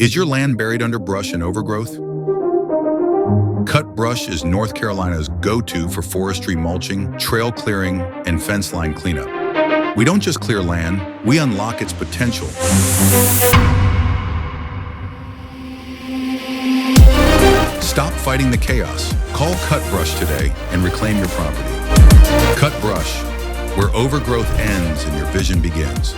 Is your land buried under brush and overgrowth? Cut brush is North Carolina's go-to for forestry mulching, trail clearing, and fence line cleanup. We don't just clear land, we unlock its potential. Stop fighting the chaos. Call Cut Brush today and reclaim your property. Cut Brush, where overgrowth ends and your vision begins.